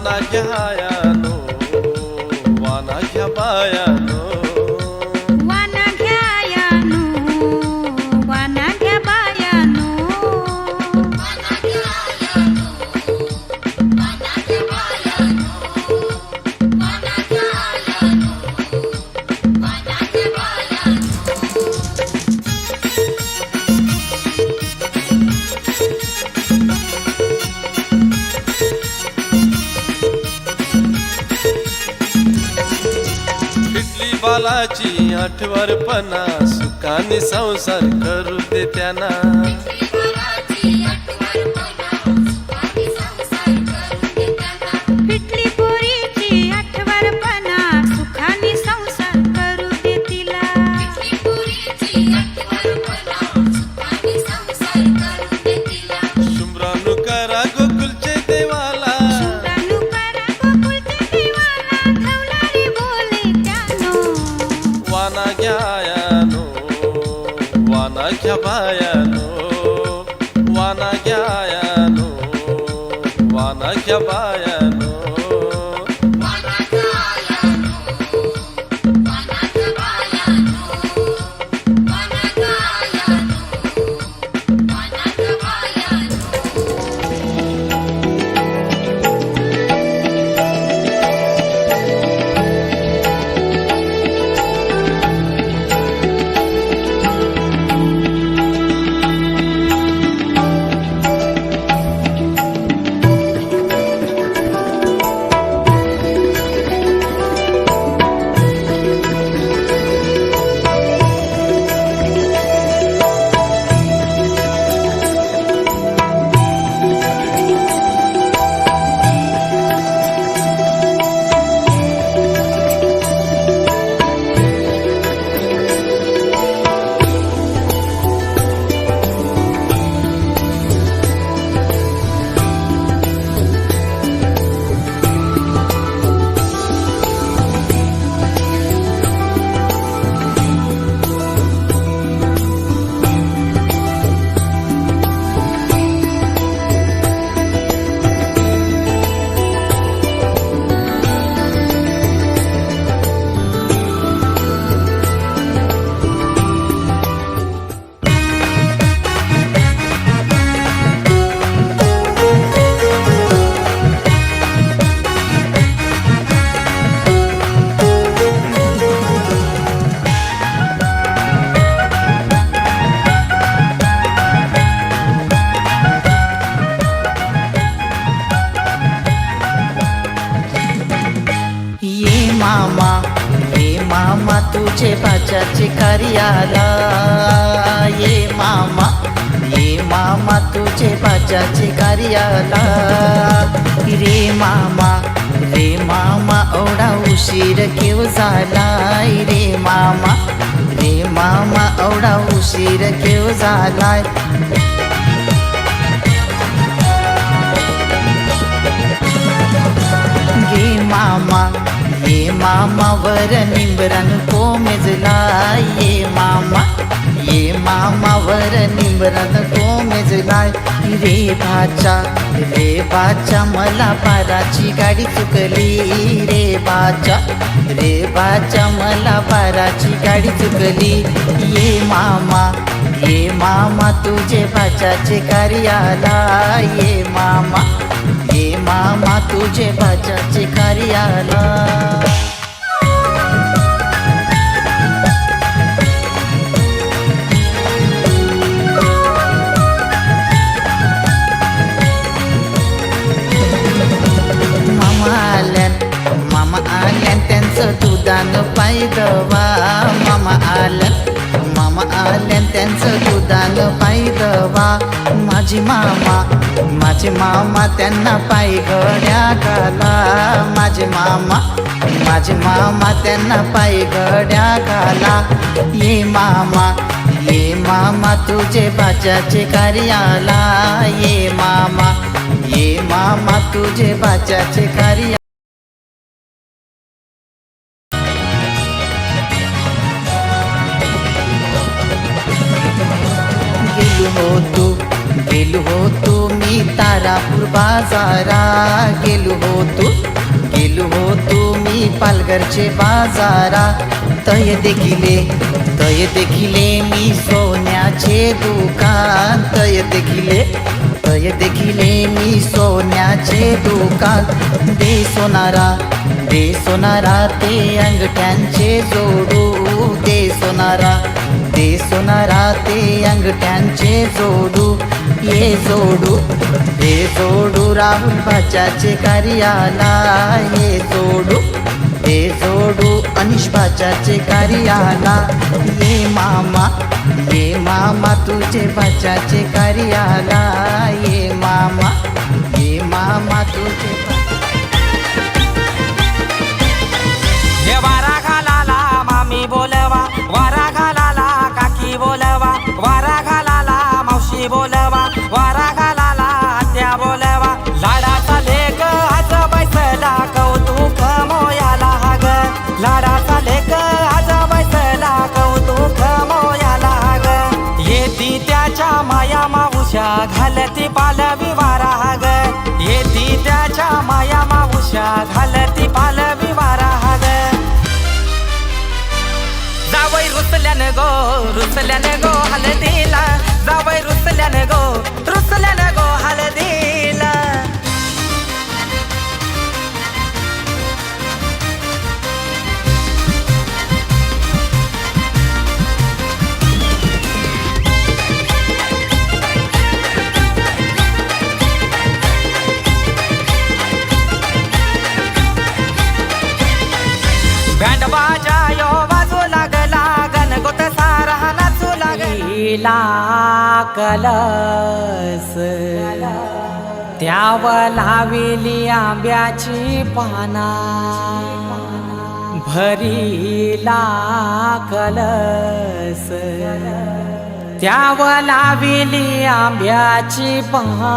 वाना घ्यायानो वाना घ्या बायानो वाना घ्यायानो वाना घ्या बायानो वाना घ्यायानो वाना घ्या बायानो वाना घ्यायानो वाना घ्या बायानो पिटली बालाची आठवरपणा सुखाने संसार करू दे त्यांना पिटली पोरीची आठवरपणा सुखाने संसार करू दे तिला शुभ्रानु करा गोकुलचे देवाला शुभ्रानु करा गोकुळचे देवाला खवलारी बोले त्यानो वाना घ्यायानो वाना घ्या बायानो वाना घ्यायानो वाना घ्या बायानो वाना घ्यायानो वाना घ्या बायानो वाना घ्यायानो वाना घ्या बायानो ये मामा तुझे बाजाचे कार्याला ये मामा तुझे बाजाचे कार्याला रे मामा ओढा उशीर केव झालाय रे मामा ओढा उशीर केव झालाय ये मामा वर निंबरान कोमेजला ये मामा वर निंबरान कोमेजलाय रे बाचा मला पाराची गाडी चुकली रे बाचा मला पाराची गाडी चुकली ये मामा तुझे बाचाचे कार्याला ये मामा तुझे बाजाचे कार्याला मामा आल्यान त्यांचं दुधानं पायदवा मामा आल्यान त्यांचं दुधानं पायदवा माझे मामा त्यांना पाय घड्या घाला माझे मामा त्यांना पाय घड्या घाला ये मामा तुझे बाजाचे कार्याला ये मामा तुझे बाजाचे कार्य गेलो हो तू मी तारापूर बाजारा गेलो होतो मी पालघरचे बाजारा तय देखिले मी सोन्याचे दुकान तय देखिले मी सोन्याचे दुकान दे सोनारा ते अंगठ्यांचे जोडू दे सोनारा ते अंगठ्यांचे जोडू ये जोडू राहुल भाच्याचे कार्याला हे जोडू अनिश भाच्याचे कार्याला ये मामा तुझे भाच्याचे कार्याला ये मामा तुझे हे वारा घालाला मामी बोलवा वारा घालाला काकी बोलवा वारा घालाला मावशी बोलवा वारा घालाला आत्या बोलवा लाडाचा लेक आज बैसला कौतुक मोयाला हाग लाडाचा लेक आज बैसला कौतुक मोयाला हाग येती त्याच्या माया मावुषा घालती पालवी वारा हाग येती त्याच्या माया मावुषा घालती पालवी वारा हाग जावई रुसल्याने गो हलदीला जावई रुसल्याने गो हलदीला बँड बाजा यो वाजू लागला गणगोत सारा नाचू लागला कलस त्यावर लाविली आंब्याची पाना भरीला कलस त्यावर लाविली आंब्याची पाना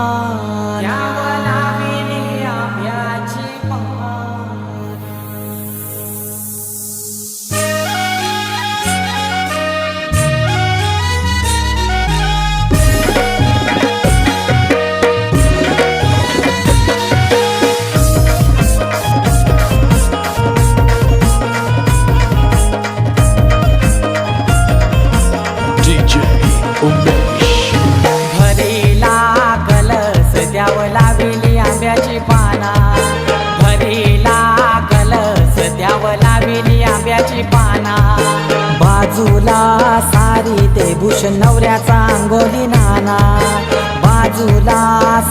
भरीला कलस द्यावं लाविली आंब्याची पाना भरीला कलस द्यावं लाविली आंब्याची पाना बाजूला सारी ते भूषण नवऱ्याचा अंगोली नाना बाजूला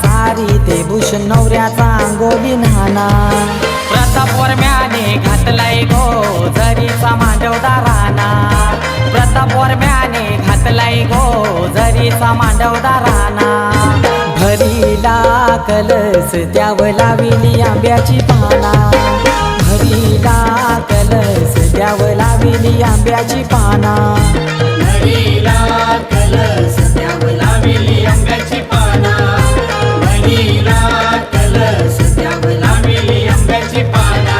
सारी ते भूषण नवऱ्याचा अंगोली नाना प्रतापवर्म्याने घातलाय गो झरीचा मांडवदाराना प्रतापवर्म्याने घातलाय गो झरीचा मांडवदाराना भरीला कलस द्यावं लाविली आंब्याची पाना भरीला कलस द्यावं लाविली आंब्याची पाना भरीला कलस द्यावं लाविली आंब्याची पाना भरीला कलस द्यावं लाविली आंब्याची पाना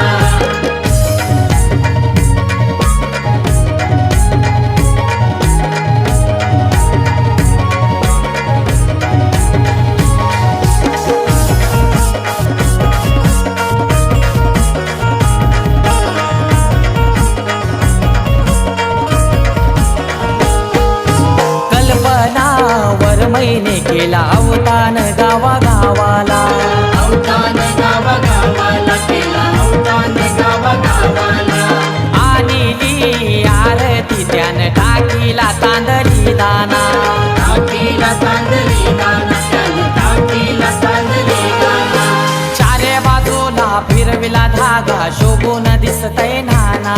महिने केला अवतान गावागावाला अवतान गावागावाला केला अवतान गावागावाला आणली आरती त्यानं टाकीला तांदळी दाना टाकीला तांदळी दाना त्यानं टाकीला तांदळी दाना चारे बाजूला फिरविला धागा शोभून दिसतय नाना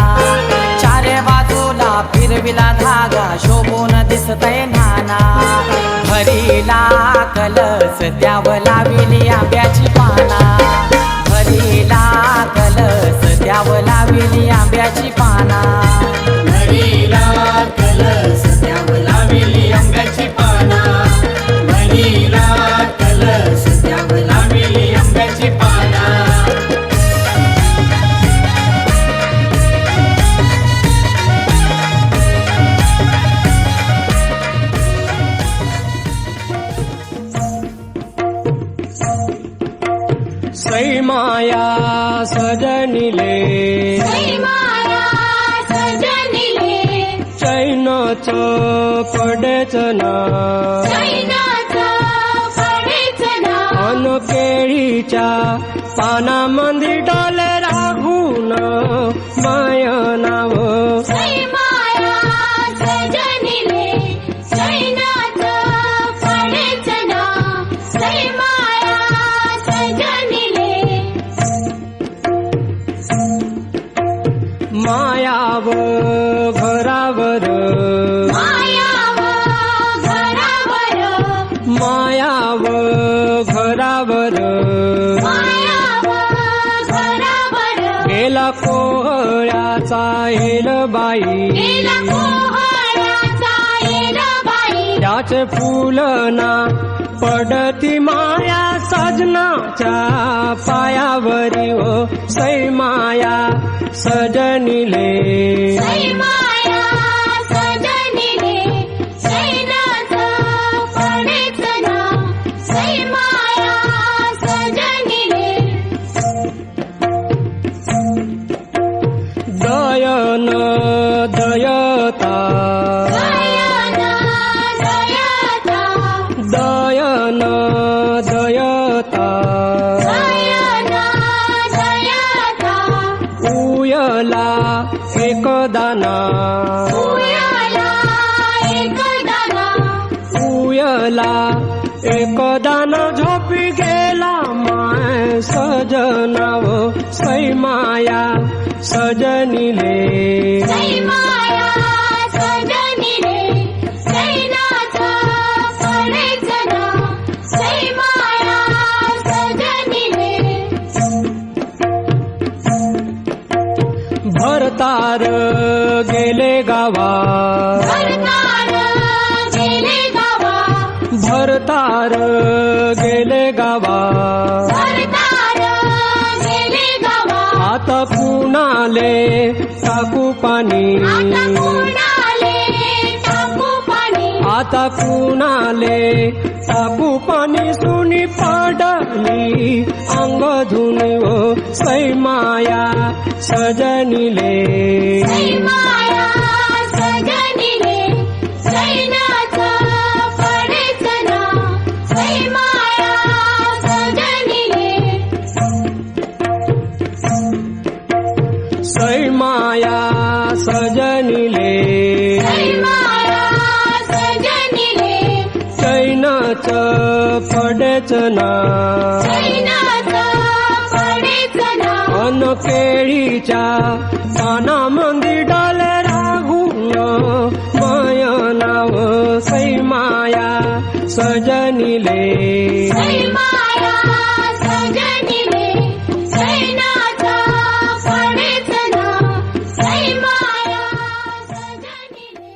चारे बाजूला फिरविला धागा शोभून दिसतय नाना भरीला कलस द्यावं लाविली आंब्याची पाना भरीला कलस द्यावं लाविली आंब्याची पाना भरीला कलस द्यावं लाविली आंब्याची पाना भरीला कलस द्यावं लाविली आंब्याची पाना सैमाया सजनिले माया सजनिले चैनच पडेच ना पडेच ना अन केळीच्या पानामंदी डोले राखून माय नाव माया सजनिले चैनाच पडेच ना माया सजनिले मायाव घरावर मायाव घरावर मायाव घरावर मायाव घरावर गेला कोहळ्याचा हेल बाई गेला कोहळ्याचा येलबाई त्याचे फुलना पडती माया सजनाच्या पायावरी ओ सैमाया सजनिले माया सजनिले चैनाच पडेच ना माया सजनिले दयन दयता दयन दयता दयन दयता दयन दयता उयला एक दाना उयला एक दाना उयला एक दाना झोपी गेला माय सजनाव सैमाया सजनिले माया सजनिले चैनाच पडेच ना माया सजनिले भरतार गेले गावा भरतार गेले गावा भरतार गेले गावा भरतार गेले गावा आता कुणाले टाकू पाणी आता कुणाले टाकू पाणी आता कुणाले टाकू पाणी सुनी पाडली अंग धुनी ओ सैमाया सजनिले माया सजनिले चैनाच पडेच ना माया सजनिले सैमाया सजनिले माया सजनिले चैनच पडेच ना चैनाच पडेच ना अन केळीच्या पानामंदी डाले राखून माय नाव सैमाया सजनिले माया सजनिले चैनाच पडेच ना माया सजनिले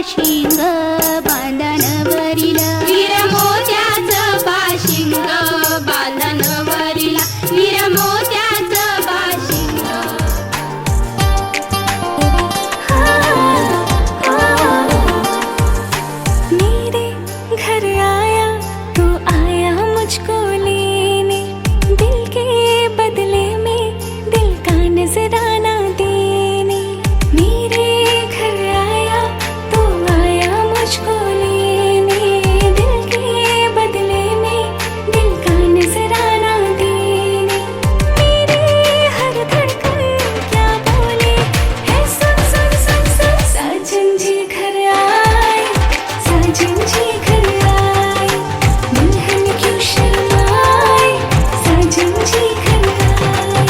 पाशिंग बांधणवरील हिरमोत्याचं पाशिंग बांधणवरील हिरमोत्याचं पाशिंग मेरे घर आया तू आया मुझको लेने दिल के बदले में दिल का नजराना देने मेरे घर आया तू आया मुझको लेने दिल के बदले में दिल का नजराना देने मेरे हर धड़कन क्या बोले है सुन सुन सुन सुन साजन जी घर आए साजन जी घर आए दुल्हन क्यों शर्माए साजन जी घर आए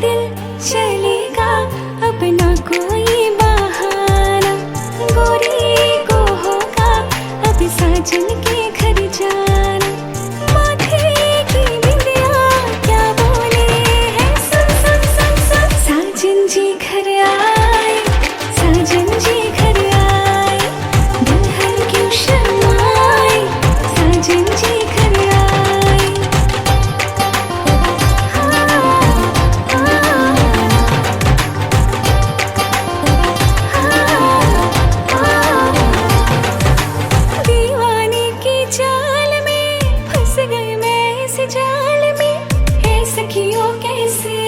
दिल चलेगा अपना कोई बहाना गोरी को होगा अभी साजन के घर जाना माथे की बिंदिया क्या बोले है सुन सुन सुन सुन साजन जी घर आए साजन जी घर आए दुल्हन क्यों शर्माए साजन जी घर आए दीवाने की चाल में फंस गई मैं इस जाल में है सखियों कैसे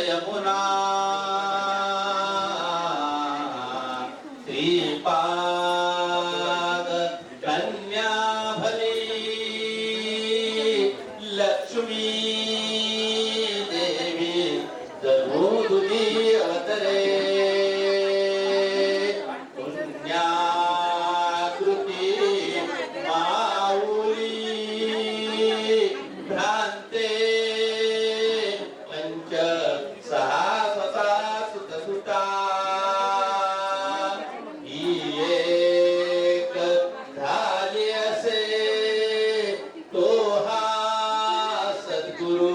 यमुना श्रीपाद कन्या भली लक्ष्मी देवी जन्मोदुनी अवतरे पुण्याकृती माऊली भ्रांते पंच सहा सुता ही एक झाली असे तो हा सद्गुरु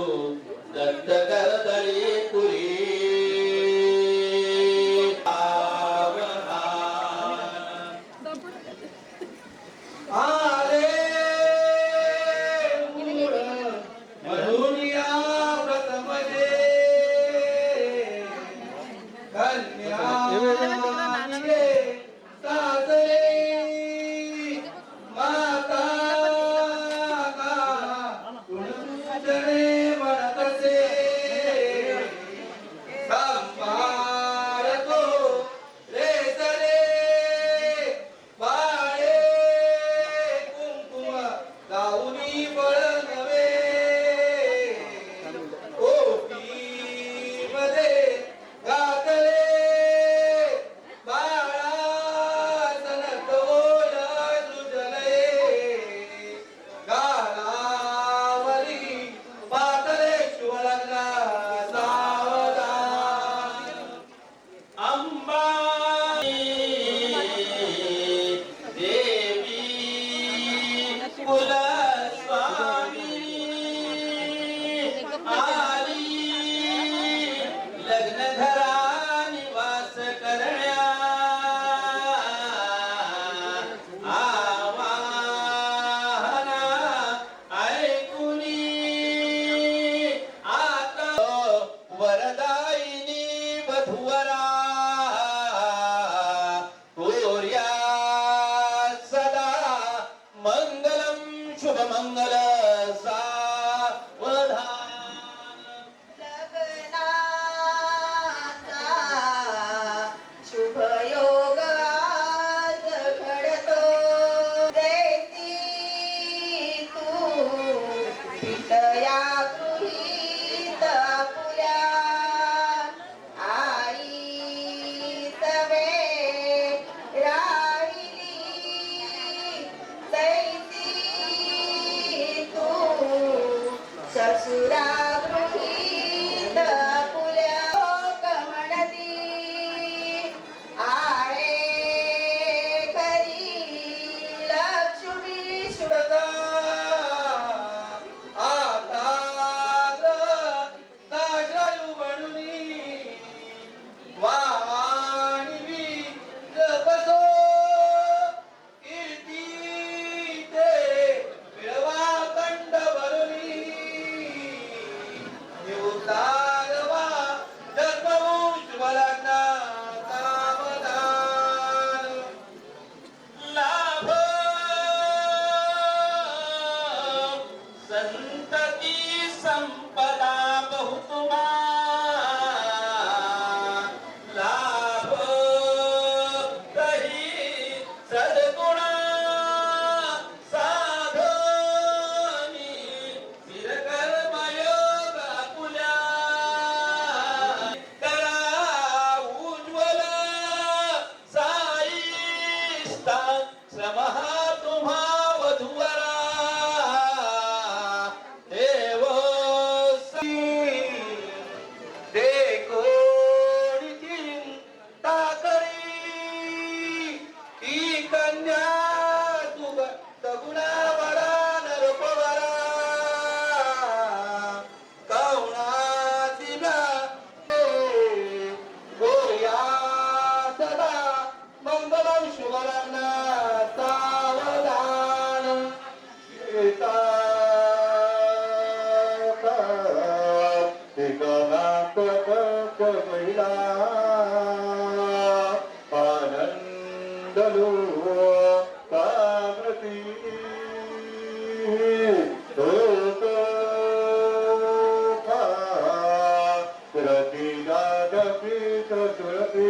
पीत तुळसी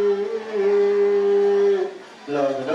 लग्न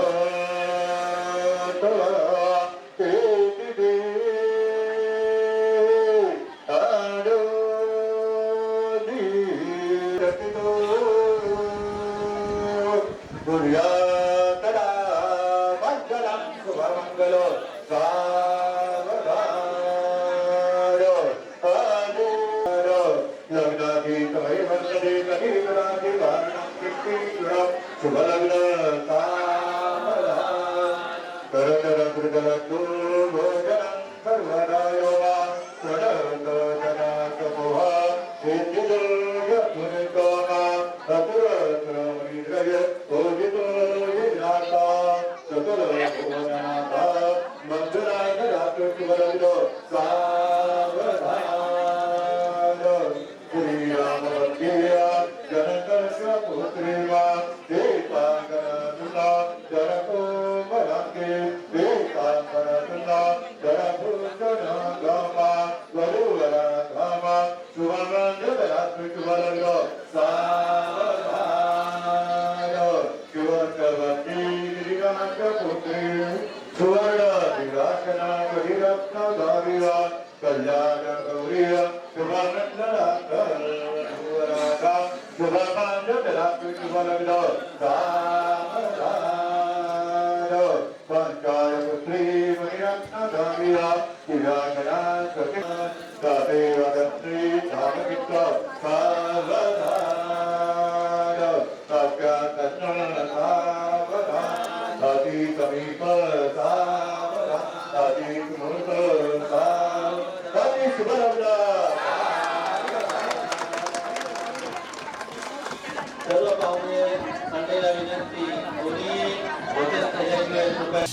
सर्व पाहुणे मंडळीला विनंती कोणी भोजन तयारी कृपया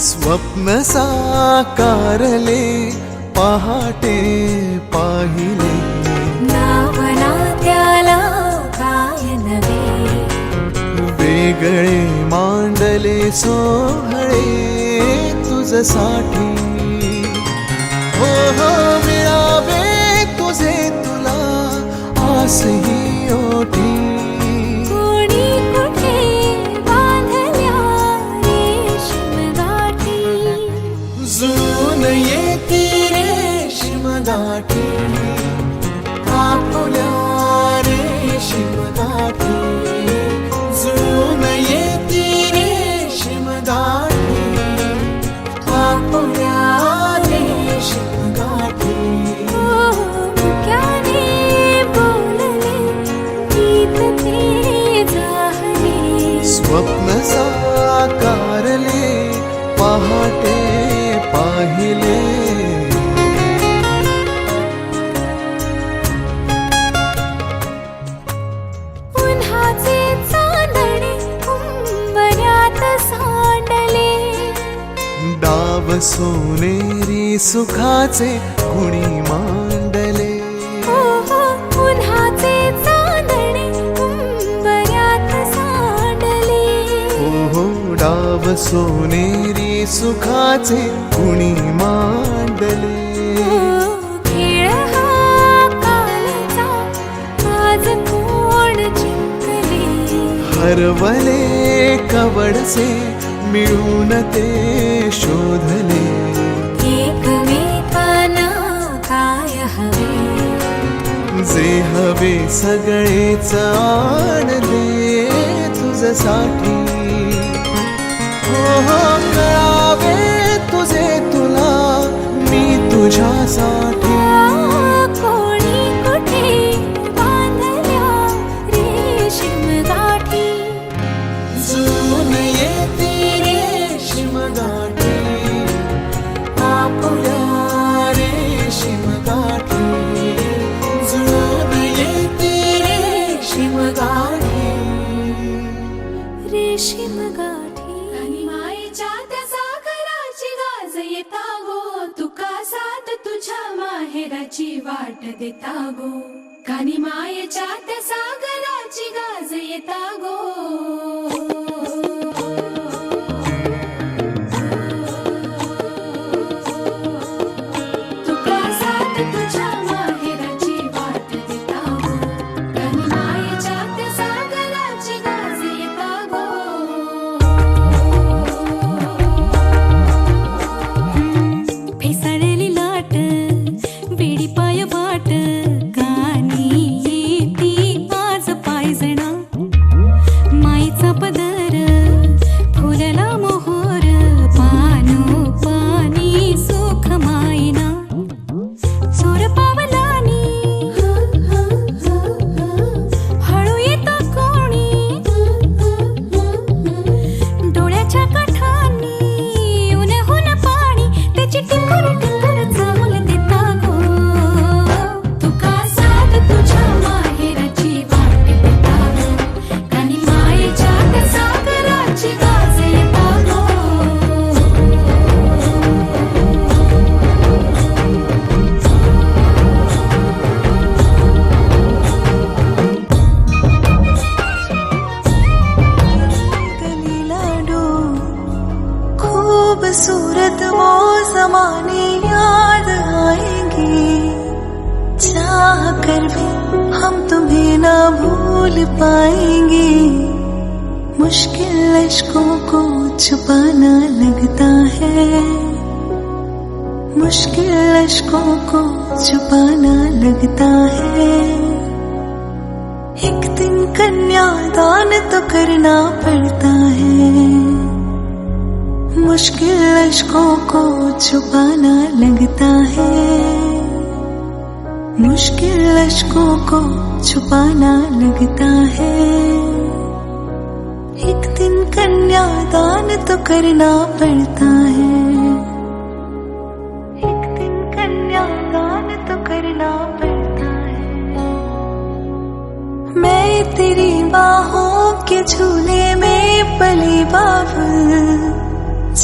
स्वप्न साकारले पहाटे पाहिले नावना त्याला काय नवे वेगळे मांडले सोहळे तुझसाठी हो हो मिळावे तुझे तुला आसही ओठी कोणी कुठे बांधल्या रेशीम गाठी जून येती रेशीम गाठी आपुल्या रेशीम गाठी जून येती रेशीम गाठी आपुल्या रेशीम गाठी मुक्याने बोलले गीत ते झाले स्वप्न साकारले पहाटे पाहिले उन्हाचे चांदणे उंबरठे सोनेरी सुखाचे गुणी मांडले. उन्हाचे चांदणे उंबऱ्यात सांडले. डाव सोनेरी सुखाचे गुणी मांडले. खेळ हा कालचा आज कोण जिंकले. हरवले कवडसे मिळून ते शोधले. एकमेकांना काय हवे जे हवे सगळेच आणले तुझ्यासाठी. हो कळावे तुझे तुला मी तुझ्यासाठी. कोणी कुठे बांधल्या रेशीम गाठी. जुळून येते रेशीम गाठी आपुल्या रेशीम गाठी. जुळून येते रेशीम गाठी. रेशीम गाठी. आणि मायेच्या त्या सागराची गाज येता गो. तुका साथ तुझ्या माहेराची वाट देता गो. कानी मायेच्या त्या सागराची गाज येता गो. तुका साथ तुझ्या माहेराची वाट देता गो. कानी मायेच्या त्या सागराची गाज येता गो. फेसाळलेली लाट बेडी पाय वाट. गाणी येती आज पायजणा. माईचा पदर फुलला मोहोर. पानो पाणी सुख मायना. चोर पावलानी हळू येता कोणी. डोळ्याच्या काठांनी उन्हून पाणी. त्याची टिकर टिकर चावल देता गो. तुका साथ तुझ्या माहेराची वाट देता गो. कानी मायेच्या त्या सागराची गाज येता गो. गली लाडो खूबसूरत वो ज़माने याद आएंगे. चाह कर भी हम तुम्हें ना भूल पाएंगे. मुश्किल अश्कों को छुपाना लगता है. मुश्किल अश्कों को छुपाना लगता है. एक दिन कन्यादान तो करना पड़ता है. मुश्किल अश्कों को छुपाना लगता है. मुश्किल अश्कों को छुपाना लगता है. एक दिन कन्यादान तो करना पड़ता है. एक दिन कन्यादान तो करना पड़ता है. मैं तेरी बाहों के झूले में पली बाबुल.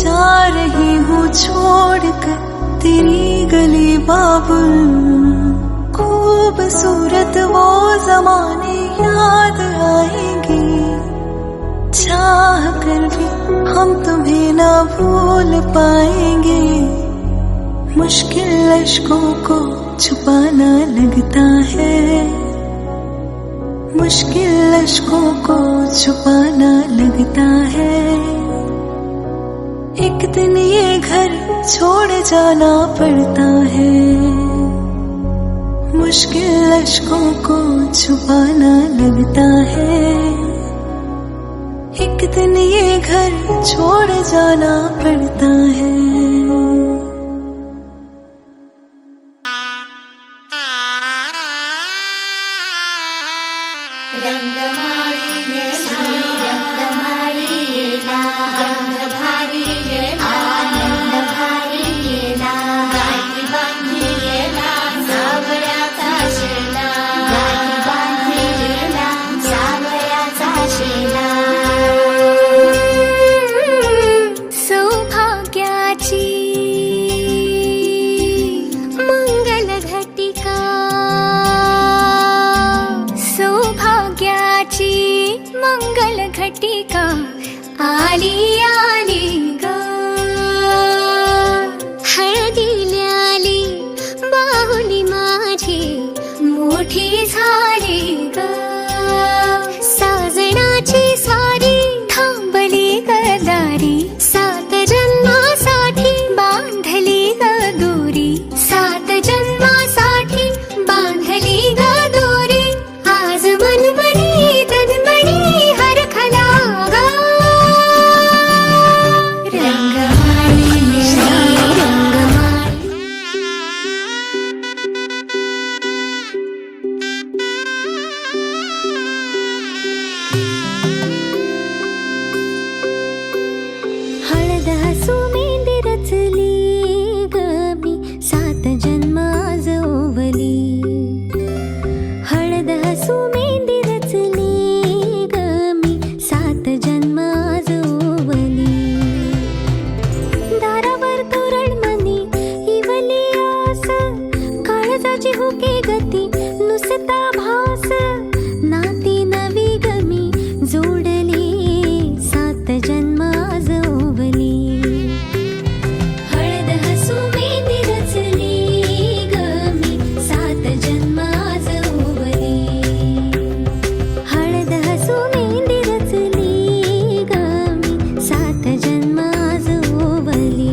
जा रही हूँ छोड़कर तेरी गली बाबुल. खूबसूरत वो ज़माने याद आएंगे. चाह कर भी हम तुम्हें ना भूल पाएंगे. मुश्किल अश्कों को छुपाना लगता है. मुश्किल अश्कों को छुपाना लगता है. एक दिन ये घर छोड़ जाना पड़ता है. मुश्किल अश्कों को छुपाना लगता है. एक दिन ये घर छोड़ जाना पड़ता है. सौभाग्याची मंगळाची मंगल घटिका आली आली ग हळदीला आली बाहुली माझी मोठी झाली ग साजणाची सारी थांबली गदारी 7 जन्मासाठी बांधली ग दोरी 7 जन्मासाठी बांधली ग दोरी आज मनमणी तन्मणी हरखला ग रंगमाळी रंगमाळी हळद हसू मेंदी रचली ग मी 7 जन्माज ओवली हळद हसू मेंदी रचली ग मी 7 जन्माज ओवली दारावर तोरणमणी इवली आस काळजाची हुके गती नुसता भास नाती नवी गमी जोडली 7 जन्माज ओवली हळद हसू मेंदी रचली ग मी 7 जन्माज ओवली हळद हसू मेंदी रचली ग मी 7 जन्माज ओवली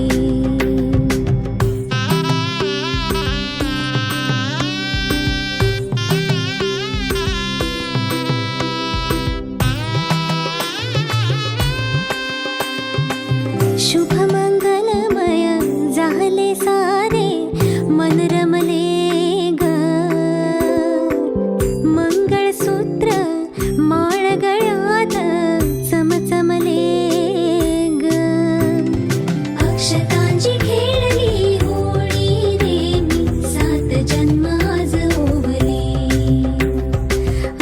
शुभ मंगलमय झाले सारे मन रमले ग मंगळसूत्र माळ गळ्यात चमचमले ग अक्षतांची खेळली होळी रे मी 7 जन्माज ओवली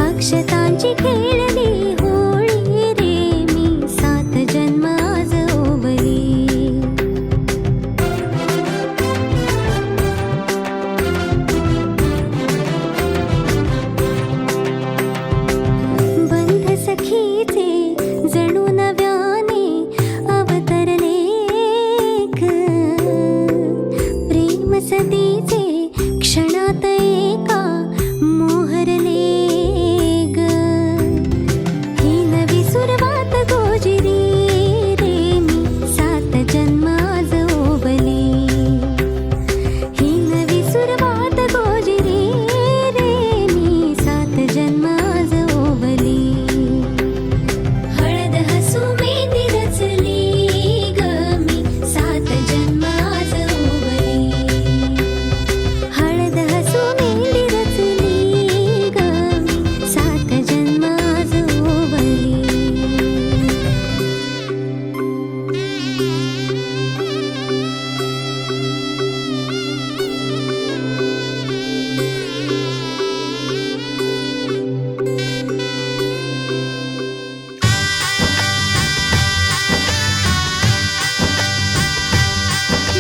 अक्षतांची खेळली होळी रे मी 7 जन्माज ओवली बंध सखीचे जणू नव्याने अवतरले ग प्रेम सदीचे क्षणात एका मोहरले ग ही नवी सुरवात गोजिरी रे मी 7 जन्माज ओवली ही नवी सुरवात गोजिरी रे मी 7 जन्माज ओवली हळद हसू मेंदी रचली ग मी 7 जन्माज ओवली हळद हसू मेंदी रचली ग मी 7 जन्माज ओवली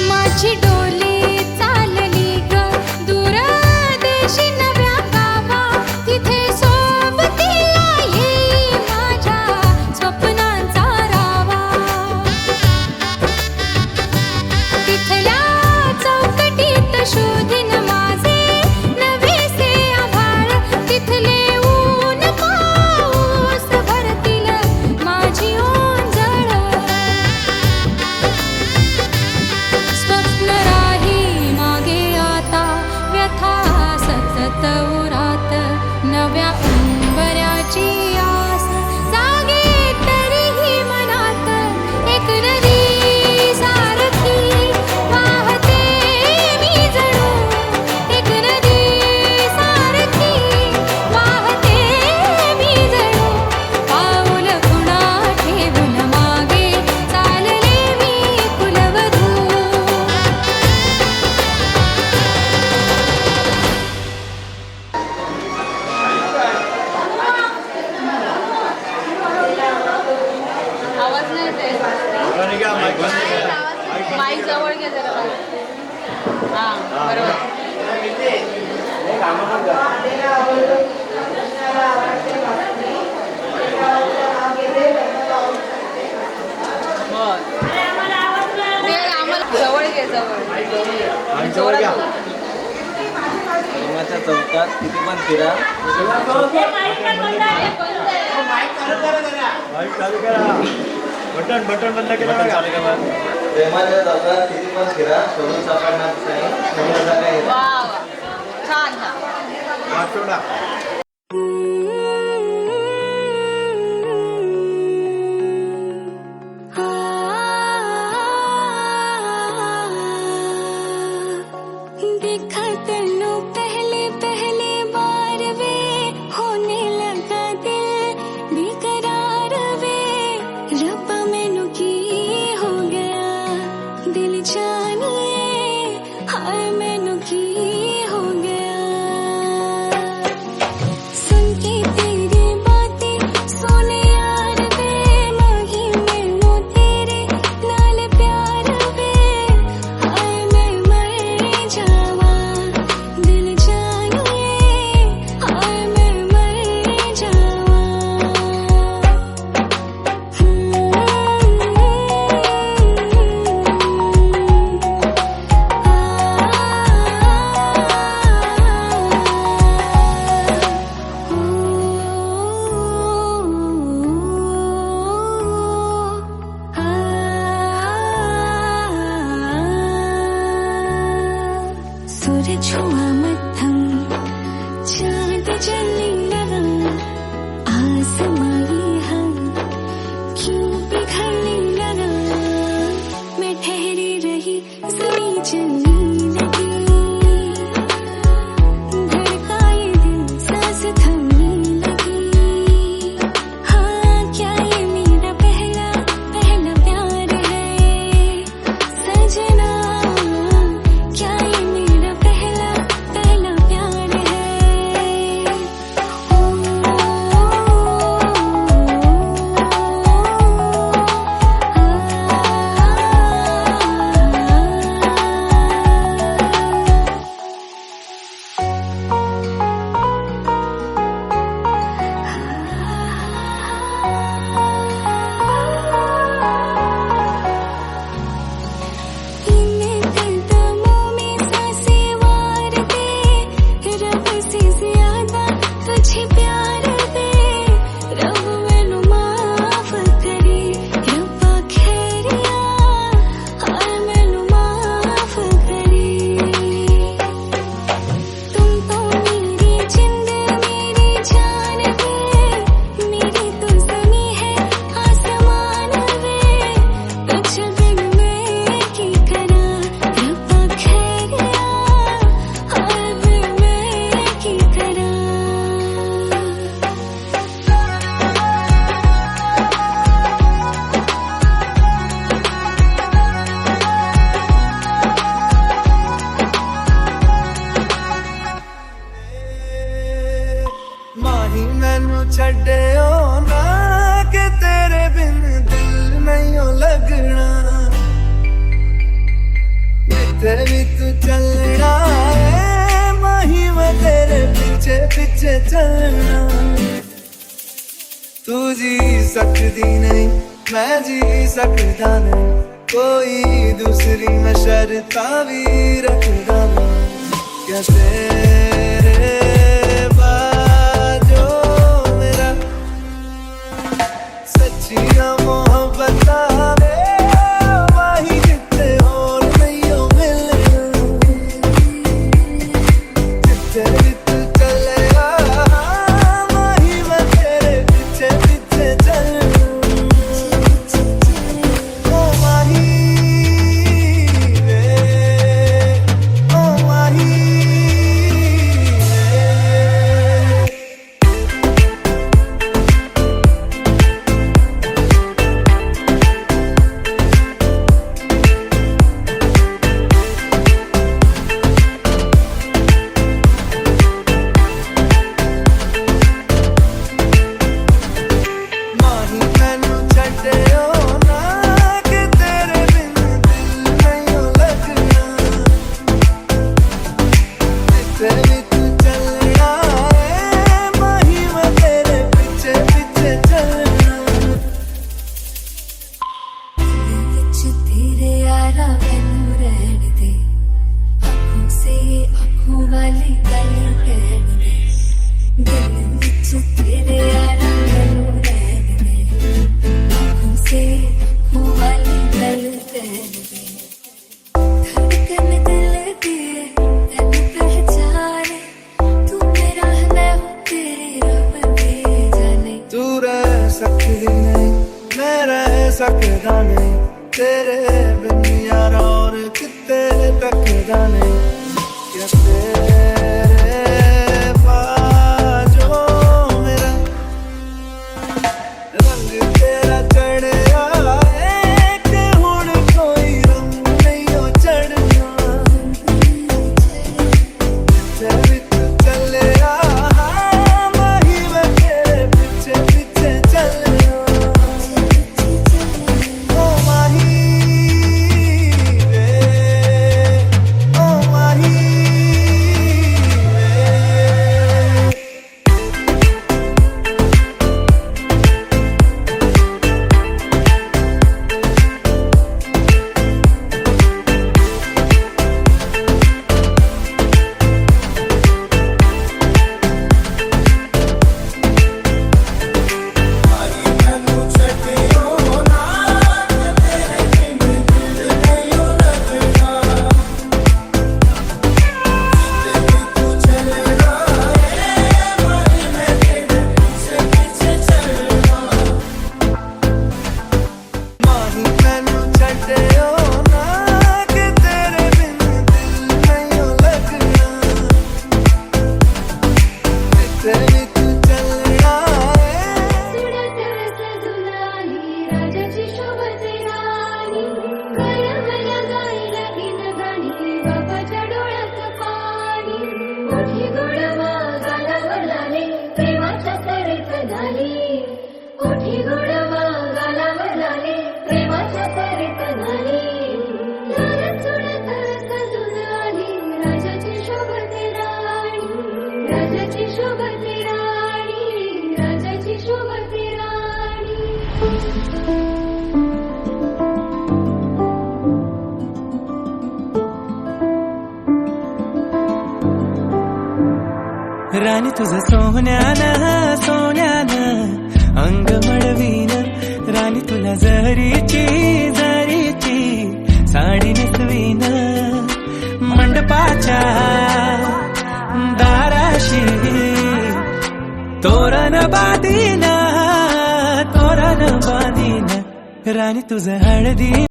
माझी डोली चालली ग दूर देशी नव्या गावा तिथे सोबतीला येई माझ्या स्वप्नांचा रावा तिथल्या चौकटीत शोधीन माझे नवेसे आभाळ तिथले ऊन पाऊस भरतील माझी ओंजळ स्वप्न राही मागे आता व्यथा सतत उरात नव्या उंबऱ्याची आस जागे तरीही मनात एक नदी सारखी वाहते मी जणू एक नदी सारखी वाहते मी जणू पाऊल खुणा ठेवून मागे चालले मी कुलवधू माईक जवळ घे जरा हा बरोबर जोरात बोल. प्रेमाच्या चौकात किती पण फिरा प्रेमाच्या चौकात किती पण फिरा शोधून सापडणार नाही शोधण्याचा काही वा वा. छान छान. देखा तेनू पहले पहले बार वे होने लगा दिल बेकरार वे रब्बा मैनू की हो गया दिल जानिए हाय मैनू की हो गया सुन के तेरी बातें सोने यार वे नहीं मैनू तेरे नाल प्यार वे हाय मैं मर जावा दिल जानिए हाय मैं मर जावा सूरज हुआ मध्यम चांद जलने लगा आसमां हम क्यों पिघलने लगा मैं ठहरी रही जमी चलने लगी धड़का ये दिल सांस थमने लगी हाँ क्या ये मेरा पहला पहला प्यार है सजना क्या ये मेरा पहला पहला प्यार है इन्हें कदमों में सांसें वार दे रब से ज्यादा तुझे प्यार दे रब मैनू माफ करे रब्बा खैरिया हाय मैनू माफ करे तुम तो मेरी जिंद मेरी जान वे मेरी तो ज़मीं है आसमान वे तुझ बिन मैं की करा रब्बा खैरिया हाय वे मैं की करा माही मैनू छड्डियो ना कि तेरे बिन दिल नहीं लगना जिथे भी तू चलना है माही मैं तेरे पीछे पीछे चलना तू जी सकती नहीं मैं जी सकता नहीं कोई दूसरी मैं शर्ता भी रखदा नहीं क्या तेरे बाजो मेरा सच्चियां मोहब्बतां वे माही जिथे होर नहीं ओ मिलना जिथे भी तू चलेगा माही मैं तेरे पीछे पीछे चलना ओ माही वे ओ माही सकती नहीं, मैं रह सकता नहीं तेरे बिन यारा, और कितने तकदा नहीं क्या तेरे बाजों मेरा रंग तेरा चढ़या एक हुण कोई रंग नहीं हो चढ़ना तेरे तू चलिया माही मैं तेरे पीछे पीछे चलना ओ माही वे ओ माही वे माही मैनू छड्डियो ना कि तेरे बिन दिल नहीं लगना जिथे भी तू चलना सुरत सजुलाली राजाची शोभते राणी गळ्याला गायला इन गाणी बापाच्या डोळ्यात पाणी मोठी गोडवा गालावर झाली प्रेमाच्या सरीत झाली मोठी गोडवा गालावर झाली प्रेमाच्या सरीत झाली सुरत सजुलाली राजाची शोभते राणी राजाची शोभते राणी राजाची शोभते राणी राणी तुझं सोन्यानं सोन्यानं अंग मडवीन राणी तुला जरीची जरीची साडी नेसवीन मंडपाच्या दाराशी तोरण बांधीन राणी तुझं हळदीन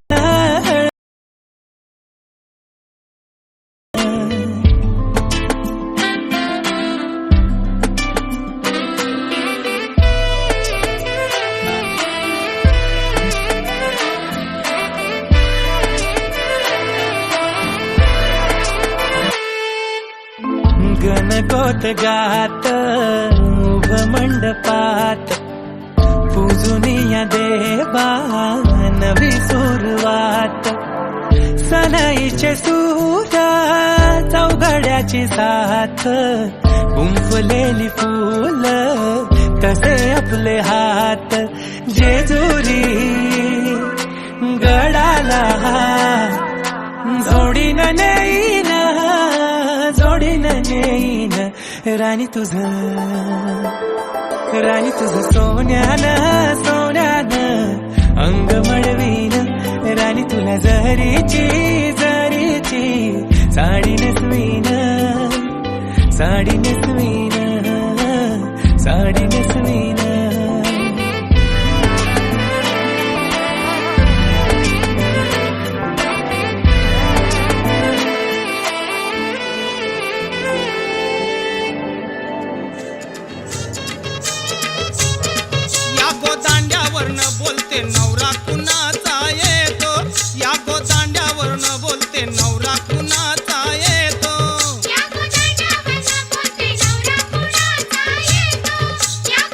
गणगोत गात उभ मंडपात पूजुनिया देवा नवी सुरुवात सनईचे सूर चौघड्याची साथ गुंफलेली फूल तसे आपले हात जेजुरी गडाला जोडीन नेईन जोडीन नेईन राणी तुझं सोन्यानं सोन्यानं अंग मडवीन राणी तुला जरीची जरीची साडी नेसवीन साडी नेसवीन साडी नेसवीन बोलते नवरा कुणाचा येतो या गोदांड्यावरनं बोलते नवरा कुणाचा येतो या गोदांड्यावरनं बोलते नवरा कुणाचा येतो या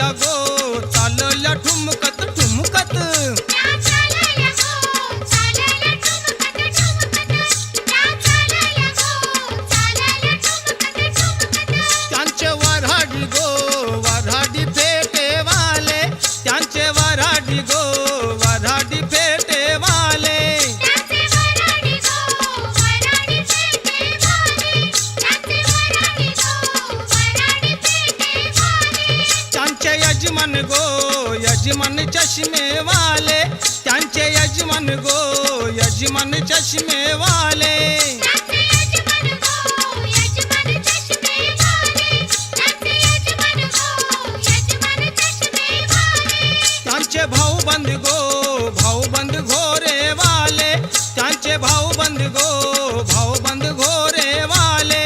चालल्या गो चालल्या ठुमकत ठुमकत त्यांचे वऱ्हाडी गो वऱ्हाडी फेटेवाले त्यांचे वऱ्हाडी गो वऱ्हाडी फेटेवाले त्यांचे यजमान गो यजमान चष्मेवाले त्यांचे यजमान गो यजमान चष्मेवाले त्यांचे भाऊबंद गो भाऊबंद घोरेवाले त्यांचे भाऊबंद गो भाऊबंद घोरेवाले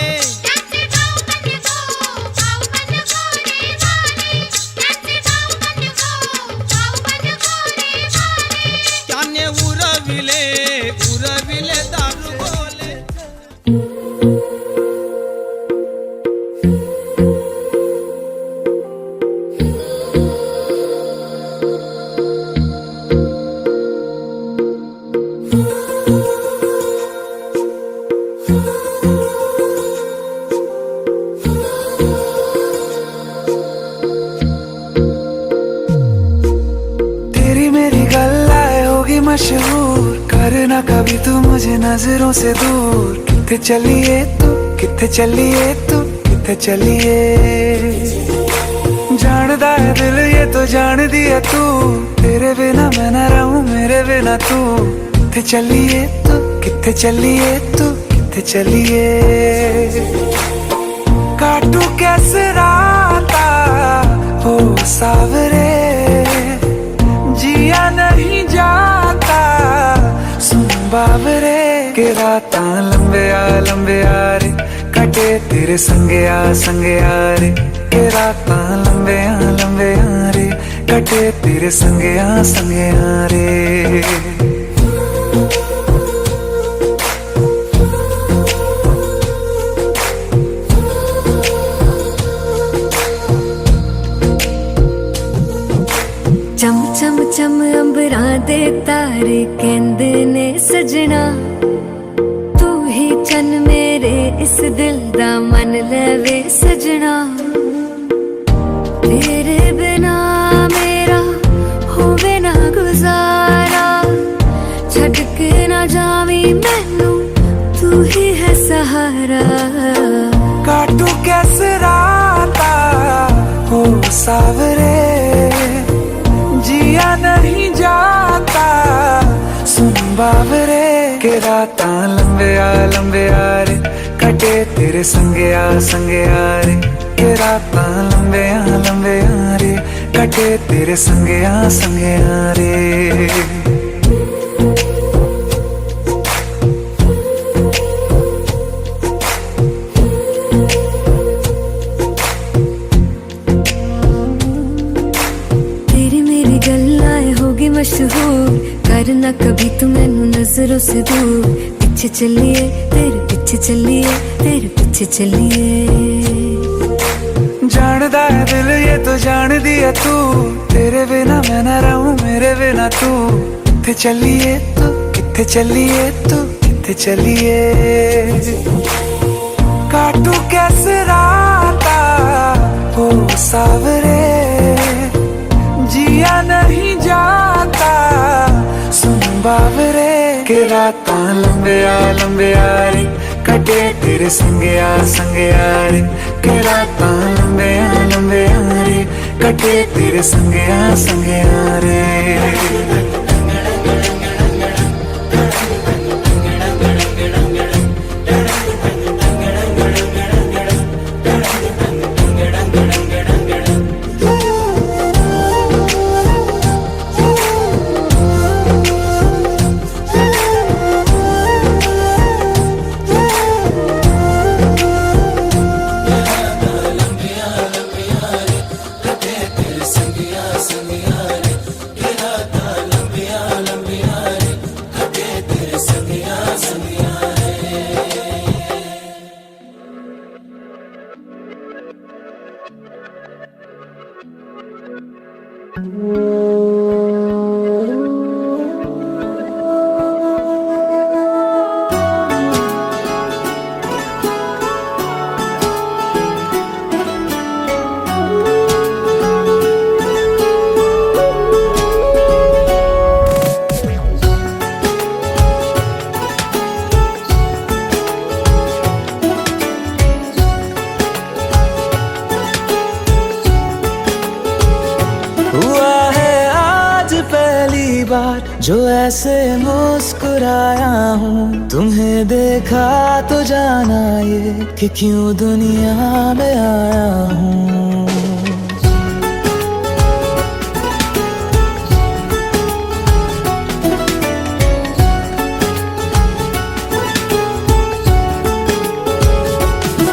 त्याने उरविले उरविले दारू बोले तेरी मेरी गल्लाए होगी मशहूर करना कभी तू मुझे नजरों से दूर किथे चलिए तू किथे चलिए तू किथे चलिए जानदा है दिल ये तो जान दिया तू तेरे बिना मैं न रहूं मेरे बिना तू किथे चलिए तू किथे चलिए तू किथे चलिए काटू कैसे राता हो सावरे जिया नहीं जाता सुन बाबरे के रात लंबे आ रे कटे तेरे संगे आ रे के रात लंबे आ रे कटे तेरे संगे आ रे चम चम चम अंबरां दे तारे कहंदे ने सजना तू ही चन मेरे इस दिल दा मन लवे सजना तेरे बिना मेरा होवे ना गुजारा छड़ के ना जावी मैनू तू ही है सहारा काटू कैसे राता हो सावरे जिया नहीं जाता सुन बाबरे के रात लंबे आ रे कटे तेरे संगे आ रे के रात लंबे आ रे कटे तेरे संगे आ रे मशहूर करना कभी तू मैनू नजरों से दूर पीछे चलिए तेरे पीछे चलिए तेरे पीछे चलिए जानदा है दिल ये तो जान दिया तू तेरे बिना मैं न रहूं मेरे बिना तू किथे चलिए तू किथे चलिए तू किथे चलिए काटू कैसे राता हो सावरे जिया नहीं जाता सुन बाबरे के रात लंबे आ रे कटे तेरे संगे आ रे के रात लंबे आ रे कटे तेरे संगे आ रे हुआ है आज पहली बार जो ऐसे मुस्कुराया हूँ, तुम्हें देखा तो जाना ये कि क्यों दुनिया में आया हूँ।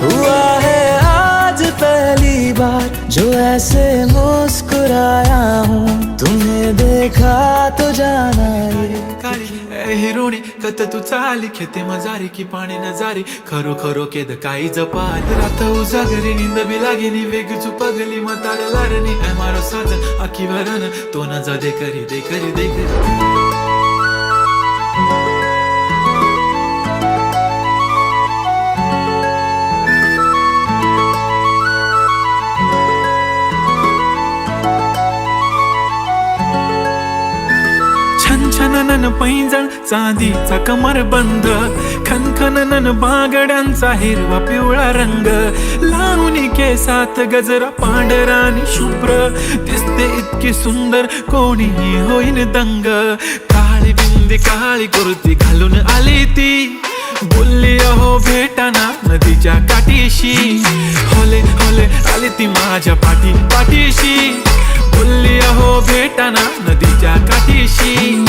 हुआ है आज पहली बार जो ऐसे मुस्कुराया हूँ, तुम्हें देखा तो जाना ये हिरोणी कत तू चाली खेते मजारी की पाणी नजारी खरो खरो केद काही जपाल रात उजागरी निंद बी लागेनी वेग चुपगली मतार लारणी मारो साजन आखी भरन तो न जा दे करी दे करी दे करी छनछनन पैंजण चांदीचा कमरबंद खनखनन बांगड्यांचा हिरवा पिवळा रंग लावणी केसात गजरा पांढरा आणि शुभ्र दिसते इतकी सुंदर कोणीही होईन दंग काळी बिंदी काळी कुर्ती घालून आली ती बोलली अहो भेटाना नदीच्या काठीशी होले होले आली ती माझ्या पाठीशी बोलली अहो भेटाना नदीच्या काठीशी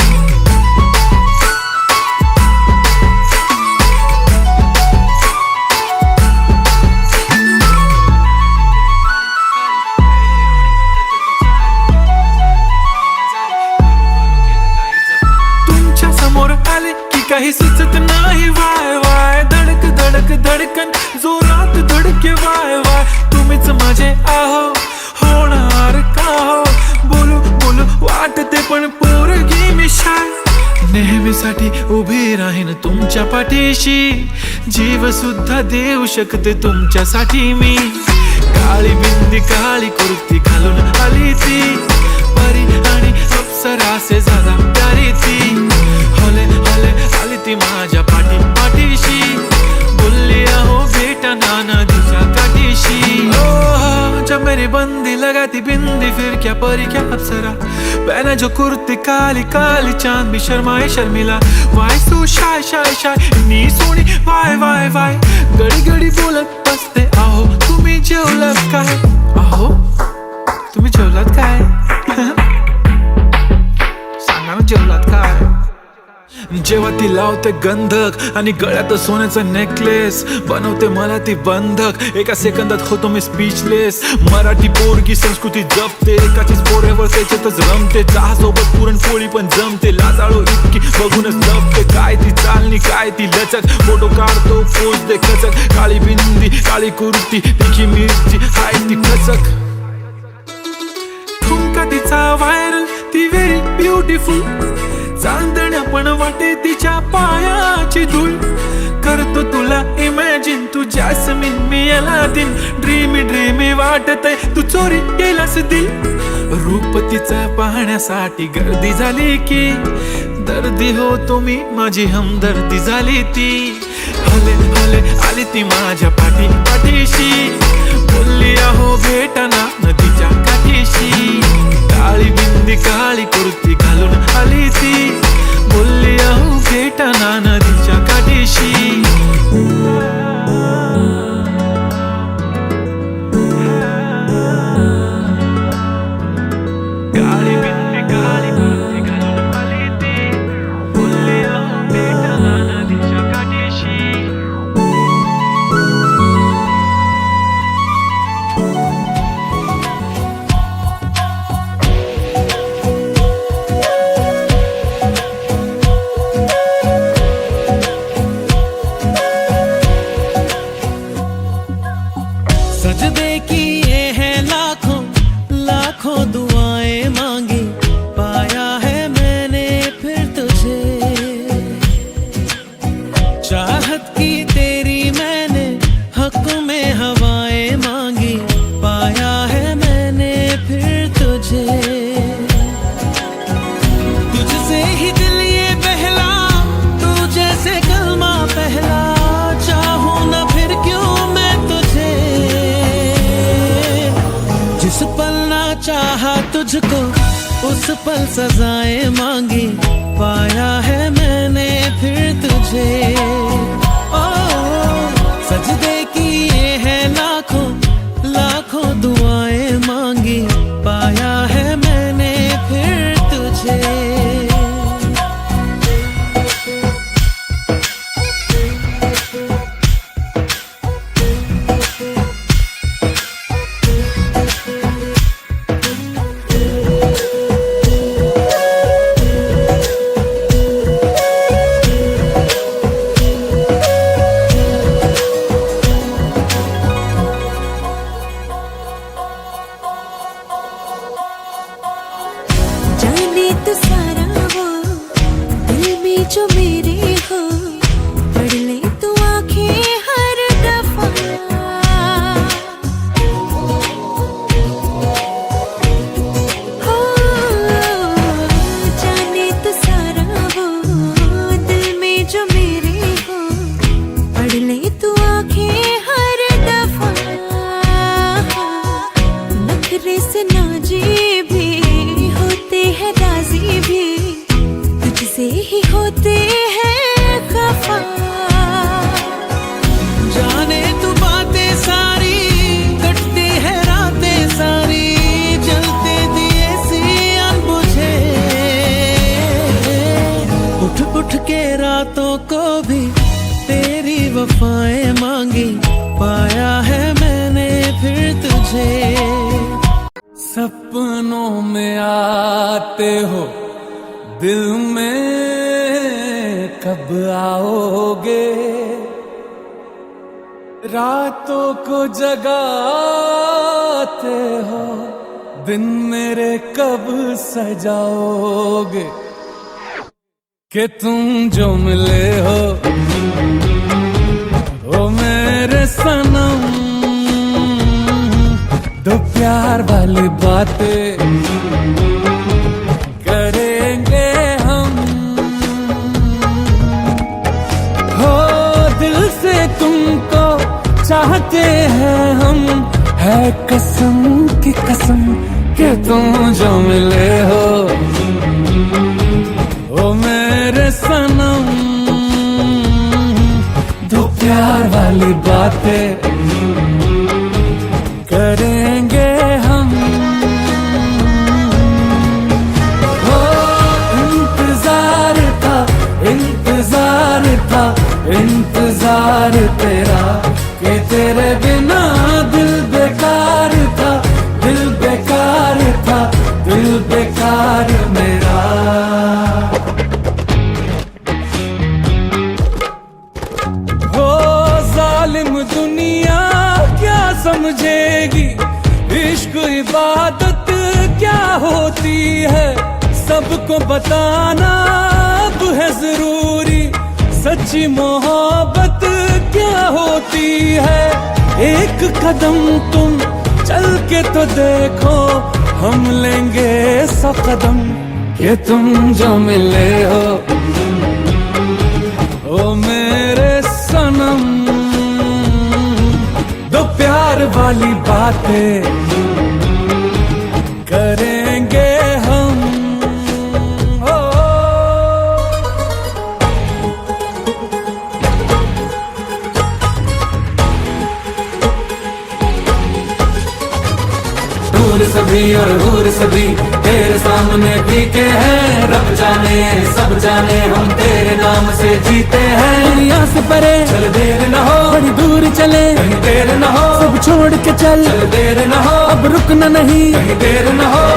तुमच्या समोर आले की काही सुचत नाही वाय वाय धडक धडक धडकन जोरात धडके वाय वाय तुम्हीच माझे आहो होणार का हो बोलू बोलू वाटते पण पोरगी मी शाय नेहमीसाठी उभी राहीन तुमच्या पाठीशी जीव सुद्धा देऊ शकते तुमच्यासाठी मी काळी बिंदी काळी कुर्ती घालून आली ती परी आणि अप्सरासे जादा प्यारी ती होले होले आली ती माझ्या पाठीशी बोलली अहो भेटना नदीच्या काठीशी जब मेरी बंदी लगाती बिंदी फिर क्या परी क्या अप्सरा पहने जो कुर्ती काली काली चांद भी शर्माए शर्मिला why so shy shy shy नी सोनी वाय वाय वाय गडी गडी बोलत बसते अहो तुम्ही जेवलात काय अहो तुम्ही जेवलात काय सांगा ना जेवलात काय जेव्हा ती लावते गंधक आणि गळ्यात सोन्याचा नेकलेस बनवते मला ती बंधक एका सेकंदात होतो मी स्पीचलेस मराठी पोरगी संस्कृती जपते एकाचीच पोऱ्यावर त्याच्यातच रमते चहासोबत पुरणपोळी पण जमते लाजाळू इतकी बघूनच जपते काय ती चालणी काय ती लचक फोटो काढतो पोज दे खचक काळी बिंदी काळी कुर्ती तिखी मिरची हाय ती खचक ठुमका तिचा व्हायरल ती व्हेरी ब्युटिफुल चांदण्या पण वाटे तिच्या पायाची धूळ करतो तुला इमॅजिन तू जॅस्मिन मी अलादीन ड्रीमी ड्रीमी वाटतय तू चोरी केलास दिल रूप तिचं पाहण्यासाठी गर्दी झाली की दर्दी हो तुम्ही माझी हमदर्दी झाली ती हले हले आली ती माझ्या पाठीशी बोलली अहो भेटना नदीच्या काठीशी काळी बिंदी काळी कुर्ती घालून आली ती बोलली अहो भेटना नदीच्या काठीशी काळी बिंदी काळी कुर्ती घालून आली ती बोलली अहो भेटना नदीच्या काठीशी सजदे की ये है लाखों लाखों दुआएं मां चाहा तुझको उस पल सजाएं मांगी, पाया है मैंने फिर तुझे। ओ सजदे किए हैं लाखों लाखों दुआएं मांगी, पाया है मैंने फिर तुझे। जाने तो सारा वो दिल में जो मेरे हो, पढ़ ले तू आंखें हर दफा। हो जाने तो सारा वो दिल में जो मेरे हो, पढ़ ले तू आंखें हर दफा। नखरे से नाजी भी होते हैं, राजी भी तुझसे ही होते हैं खफा। जाने तू बातें सारी, कटती है रातें सारी, जलते दिए सी अनबुझे। उठ उठ के रातों को भी तेरी वफाएं मांगी, पाया है मैंने फिर तुझे। सपनों में आते हो, दिल में कब आओगे, रातों को जगाते हो, दिन मेरे कब सजाओगे। कि तुम जो मिले हो ओ मेरे सनम, दो प्यार वाली बातें करेंगे हम। हो दिल से तुमको चाहते हैं हम, है कसम की कसम कि तुम जो मिले हो ओ मेरे सनम, दो प्यार वाली बातें करेंगे हम। हो इंतजार था, इंतजार था, इंतजार तेरा, कि तेरे बिना दिल बेकार था, दिल बेकार था, दिल बेकार मेरा। हो जालिम दुनिया क्या समझेगी, इश्क इबादत क्या होती है, सबको बताना अब है जरूरी, सच्ची मोहब्बत क्या होती है। एक कदम तुम चल के तो देखो, हम लेंगे 100 कदम, कि तुम जो मिले हो ओ मेरे सनम, दो प्यार वाली बातें करेंगे हम। हो हूर सभी और हूर सभी तेरे सामने फीके हैं, रब जाने सब जाने हम तेरे नाम से जीते हैं। दुनिया से परे चल देर न हो, बड़ी दूर चले कहीं देर न हो, सब छोड़ के चल देर न हो, अब रुकना नहीं कहीं देर न हो।